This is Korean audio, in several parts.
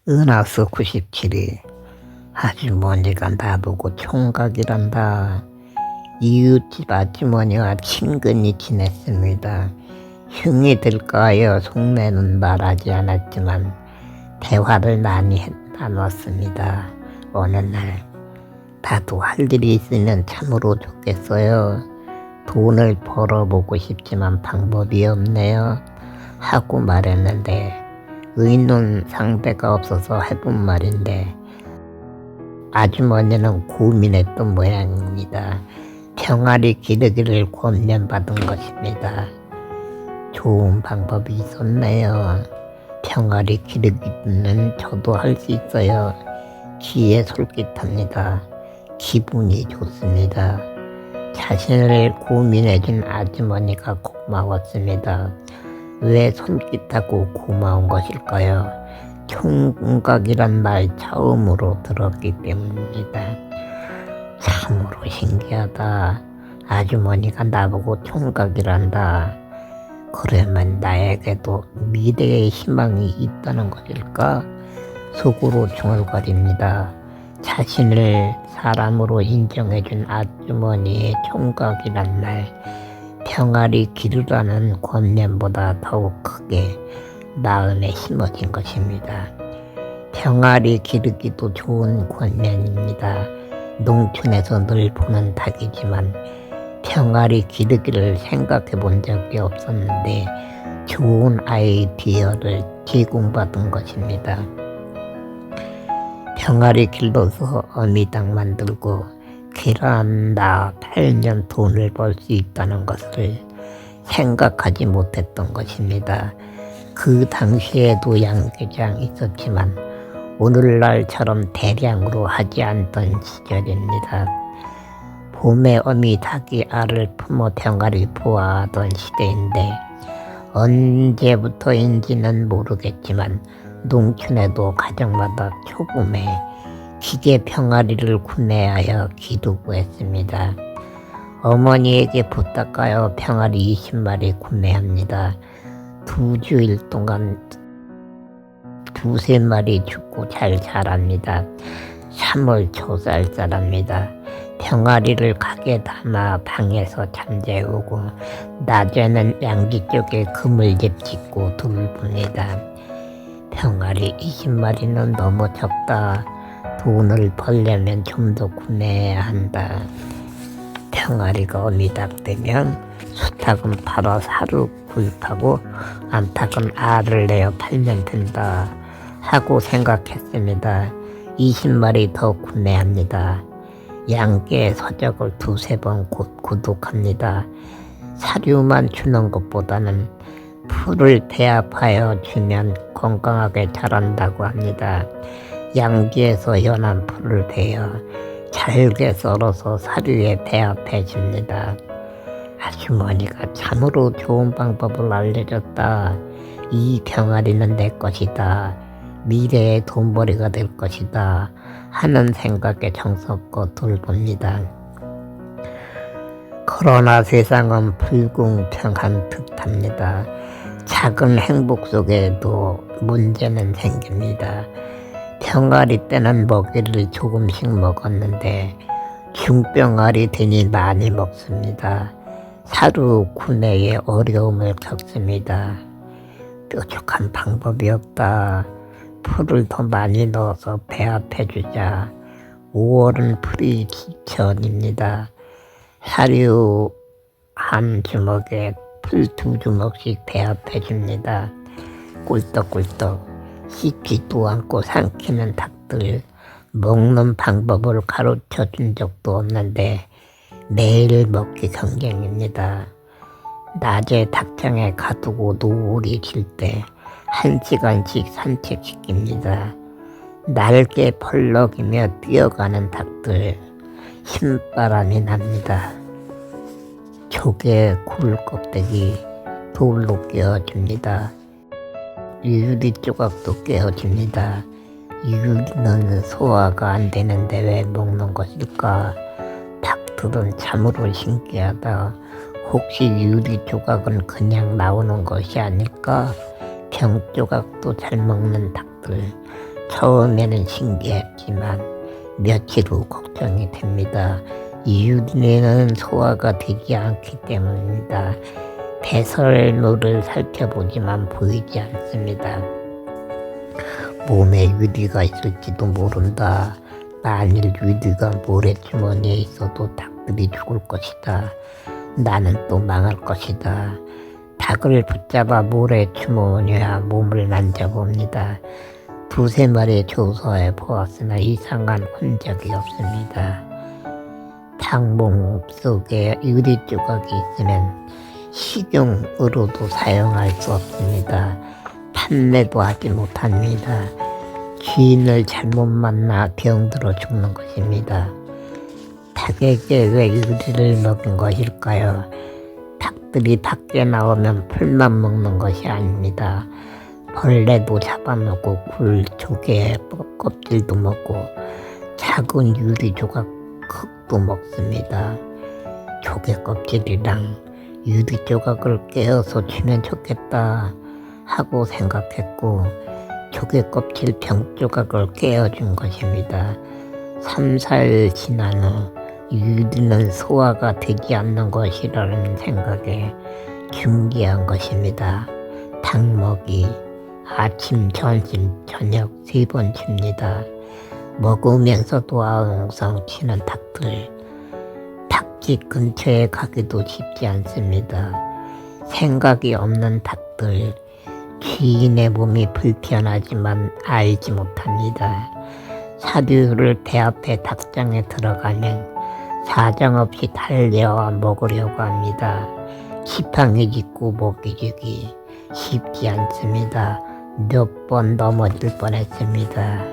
은하수 97일 아주머니가 나보고 총각이란다. 이웃집 아주머니와 친근히 지냈습니다. 흉이 들까 하여 속내는 말하지 않았지만 대화를 많이 나눴습니다. 어느 날 나도 할 일이 있으면 참으로 좋겠어요. 돈을 벌어보고 싶지만 방법이 없네요 하고 말했는데 의논 상대가 없어서 해본 말인데 아주머니는 고민했던 모양입니다. 병아리 기르기를 권면받은 것입니다. 좋은 방법이 있었네요. 병아리 기르기는 저도 할 수 있어요. 귀에 솔깃합니다. 기분이 좋습니다. 자신을 고민해준 아주머니가 고마웠습니다. 왜 솔깃하고 고마운 것일까요? 총각이란 말 처음으로 들었기 때문입니다. 참으로 신기하다. 아주머니가 나보고 총각이란다. 그러면 나에게도 미래의 희망이 있다는 것일까? 속으로 중얼거립니다. 자신을 사람으로 인정해준 아주머니의 총각이란 말, 병아리 기르라는 권면보다 더욱 크게 마음에 심어진 것입니다. 병아리 기르기도 좋은 권면입니다. 농촌에서 늘 보는 닭이지만 병아리 기르기를 생각해 본 적이 없었는데 좋은 아이디어를 제공받은 것입니다. 병아리 길러서 어미닭 만들고 계란다 팔면 돈을 벌 수 있다는 것을 생각하지 못했던 것입니다. 그 당시에도 양계장 있었지만 오늘날처럼 대량으로 하지 않던 시절입니다. 봄에 어미 닭이 알을 품어 병아리 보아하던 시대인데 언제부터인지는 모르겠지만 농촌에도 가정마다 초봄에 기계 병아리를 구매하여 기르고 했습니다. 어머니에게 부탁하여 병아리 20마리 구매합니다. 2주일 동안 2~3마리 죽고 잘 자랍니다. 3월 초쌀쌀합니다. 병아리를 가게 담아 방에서 잠재우고 낮에는 양지 쪽에 그물집 짓고 돌봅니다. 병아리 20마리는 너무 적다. 돈을 벌려면 좀 더 구매해야 한다. 병아리가 어미닭 되면 수탉은 팔아 살을 구입하고 암탉은 알을 내어 팔면 된다 하고 생각했습니다. 20마리 더 구매합니다. 양계 서적을 2~3번 구독합니다. 사료만 주는 것보다는 풀을 배합하여 주면 건강하게 자란다고 합니다. 양지에서 연한 풀을 베어 잘게 썰어서 사료에 배합해 줍니다. 아주머니가 참으로 좋은 방법을 알려줬다. 이 병아리는 내 것이다. 미래의 돈벌이가 될 것이다 하는 생각에 정성껏 돌봅니다. 그러나 세상은 불공평한 듯합니다. 작은 행복 속에도 문제는 생깁니다. 병아리 때는 먹이를 조금씩 먹었는데 중병아리 되니 많이 먹습니다. 사료 구매에 어려움을 겪습니다. 뾰족한 방법이 없다. 풀을 더 많이 넣어서 배합해주자. 5월은 풀이 전입니다. 사료 한 주먹에 풀 2주먹씩 배합해줍니다. 꿀떡꿀떡 씻지도 않고 삼키는 닭들 먹는 방법을 가르쳐준 적도 없는데 매일 먹기 경쟁입니다. 낮에 닭장에 가두고 노을이 질 때 1시간씩 산책시킵니다. 날개 펄럭이며 뛰어가는 닭들 신바람이 납니다. 조개 굴 껍데기 돌로 깨어줍니다. 유리 조각도 깨어줍니다. 유리는 소화가 안 되는데 왜 먹는 것일까? 닭들은 참으로 신기하다. 혹시 유리 조각은 그냥 나오는 것이 아닐까? 병 조각도 잘 먹는 닭들 처음에는 신기했지만 며칠 후 걱정이 됩니다. 유리는 소화가 되지 않기 때문입니다. 배설물을 살펴보지만 보이지 않습니다. 몸에 유리가 있을지도 모른다. 만일 유리가 모래주머니에 있어도 닭들이 죽을 것이다. 나는 또 망할 것이다. 닭을 붙잡아 모래주머니와 몸을 만져봅니다. 두세 마리의 조사해 보았으나 이상한 흔적이 없습니다. 닭몸 속에 유리 조각이 있으면 식용으로도 사용할 수 없습니다. 판매도 하지 못합니다. 주인을 잘못 만나 병들어 죽는 것입니다. 닭에게 왜 유리를 먹인 것일까요? 닭들이 밖에 나오면 풀만 먹는 것이 아닙니다. 벌레도 잡아먹고 굴, 조개, 껍질도 먹고 작은 유리 조각 흙도 먹습니다. 조개 껍질이랑 유리 조각을 깨어서 주면 좋겠다 하고 생각했고 조개 껍질 병 조각을 깨어준 것입니다. 3-4일 지난 후 유리는 소화가 되지 않는 것이라는 생각에 중지한 것입니다. 닭 먹이 아침, 점심, 저녁 3번 줍니다. 먹으면서도 아웅성 치는 닭들. 닭집 근처에 가기도 쉽지 않습니다. 생각이 없는 닭들. 주인의 몸이 불편하지만 알지 못합니다. 사료를 대앞에 닭장에 들어가면 사정없이 달려와 먹으려고 합니다. 지팡이 짚고 먹이 주기 쉽지 않습니다. 몇 번 넘어질 뻔했습니다.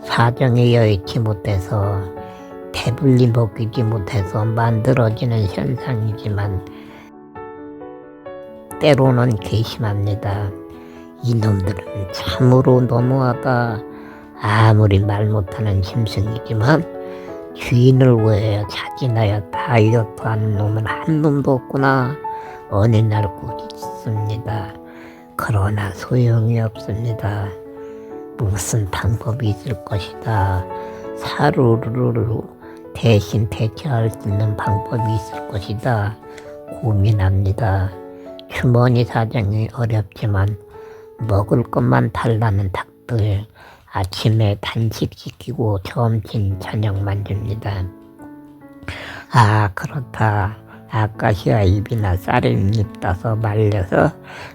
사정에 여의치 못해서 배불리 먹이지 못해서 만들어지는 현상이지만 때로는 괘씸합니다. 이놈들은 참으로 너무하다. 아무리 말 못하는 짐승이지만 주인을 위하여 자진하여 다이어트하는 놈은 한 놈도 없구나. 어느 날 꾸짖습니다. 그러나 소용이 없습니다. 무슨 방법이 있을 것이다. 사료를 대신 대체할 수 있는 방법이 있을 것이다. 고민합니다. 주머니 사정이 어렵지만 먹을 것만 달라는 닭들. 아침에 단식시키고 점심 저녁만 줍니다. 아 그렇다. 아카시아 잎이나 쌀잎 따서 말려서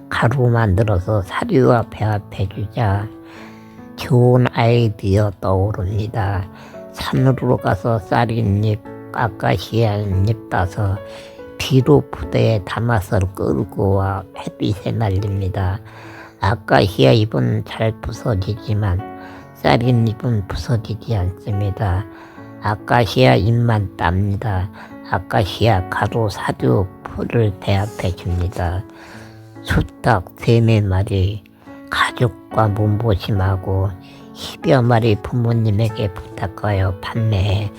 가루 만들어서 사료와 배합해 주자. 좋은 아이디어 떠오릅니다. 산으로 가서 쌀잎, 아카시아 잎 따서 비료 부대에 담아서 끌고 와 햇빛에 날립니다. 아카시아 잎은 잘 부서지지만 쌀잎은 부서지지 않습니다. 아카시아 잎만 땁니다. 아카시아 가루 사료 풀을 대합해 줍니다. 수탉 3-4마리 가족과 몸보심하고 10여 마리 부모님에게 부탁하여 판매해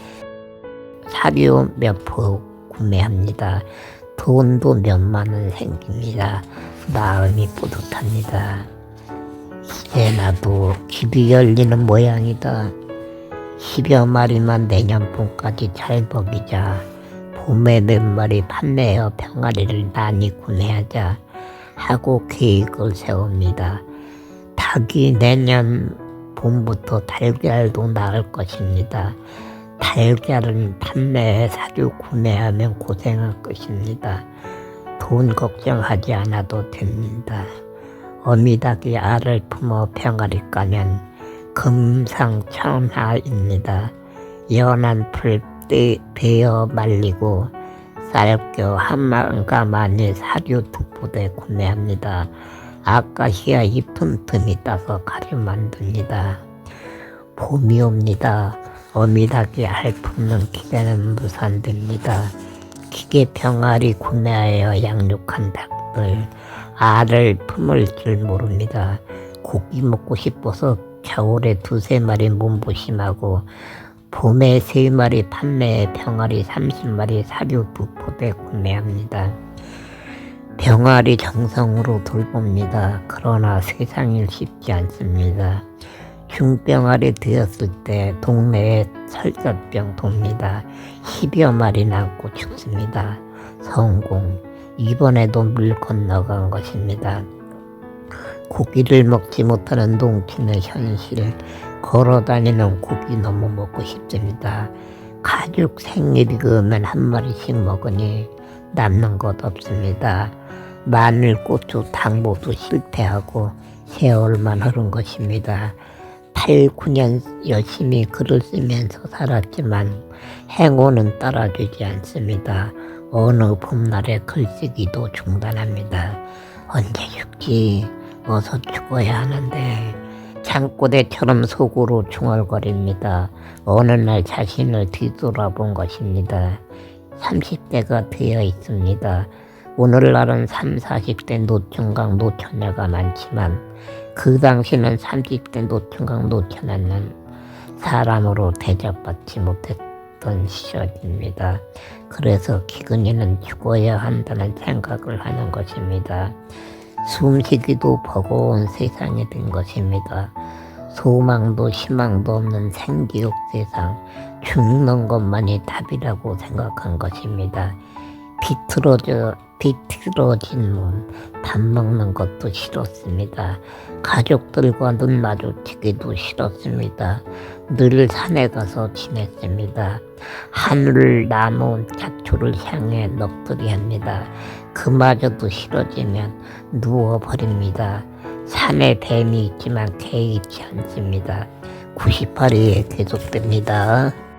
사료 몇 포 구매합니다. 돈도 몇만 원 생깁니다. 마음이 뿌듯합니다. 이제 나도 길이 열리는 모양이다. 10여 마리만 내년 봄까지 잘 먹이자. 봄에 몇 마리 판매하여 병아리를 많이 구매하자 하고 계획을 세웁니다. 닭이 내년 봄부터 달걀도 낳을 것입니다. 달걀은 판매해 사료 구매하면 고생할 것입니다. 돈 걱정하지 않아도 됩니다. 어미닭이 알을 품어 병아리 까면 금상첨화입니다. 연한 풀 베어 말리고 쌀겨 한마가만이 사료 2포대 구매합니다. 아카시아 잎 틈틈이 따서 가루 만듭니다. 봄이 옵니다. 어미닭이 알 품는 기계는 무산됩니다. 기계 병아리 구매하여 양육한 닭들 알을 품을 줄 모릅니다. 고기 먹고 싶어서 겨울에 2-3마리 몸보심하고 봄에 3마리 판매해 병아리 30마리 사료 2포대 구매합니다. 병아리 정성으로 돌봅니다. 그러나 세상이 쉽지 않습니다. 중병아리 되었을 때 동네에 설사병 돕니다. 10여 마리 남고 죽습니다. 성공. 이번에도 물 건너간 것입니다. 고기를 먹지 못하는 농촌의 현실. 걸어다니는 고기 너무 먹고 싶습니다. 가족 생일이 그러면 한 마리씩 먹으니 남는 것 없습니다. 마늘, 고추, 당 모두 실패하고 세월만 흐른 것입니다. 8, 9년 열심히 글을 쓰면서 살았지만 행운은 따라주지 않습니다. 어느 봄날에 글쓰기도 중단합니다. 언제 죽지? 어서 죽어야 하는데 잠꼬대처럼 속으로 중얼거립니다. 어느 날 자신을 뒤돌아본 것입니다. 30대가 되어 있습니다. 오늘날은 30, 40대 노총각 노처녀가 많지만 그 당시는 30대 노총각 노처녀는 사람으로 대접받지 못했던 시절입니다. 그래서 기근이는 죽어야 한다는 생각을 하는 것입니다. 숨쉬기도 버거운 세상이 된 것입니다. 소망도 희망도 없는 생기욕 세상, 죽는 것만이 답이라고 생각한 것입니다. 비틀어진 눈, 밥 먹는 것도 싫었습니다. 가족들과 눈 마주치기도 싫었습니다. 늘 산에 가서 지냈습니다. 하늘, 나무, 잡초를 향해 넋두리 합니다. 그마저도 싫어지면 누워버립니다. 산에 뱀이 있지만 개 있지 않습니다. 98회에 계속됩니다.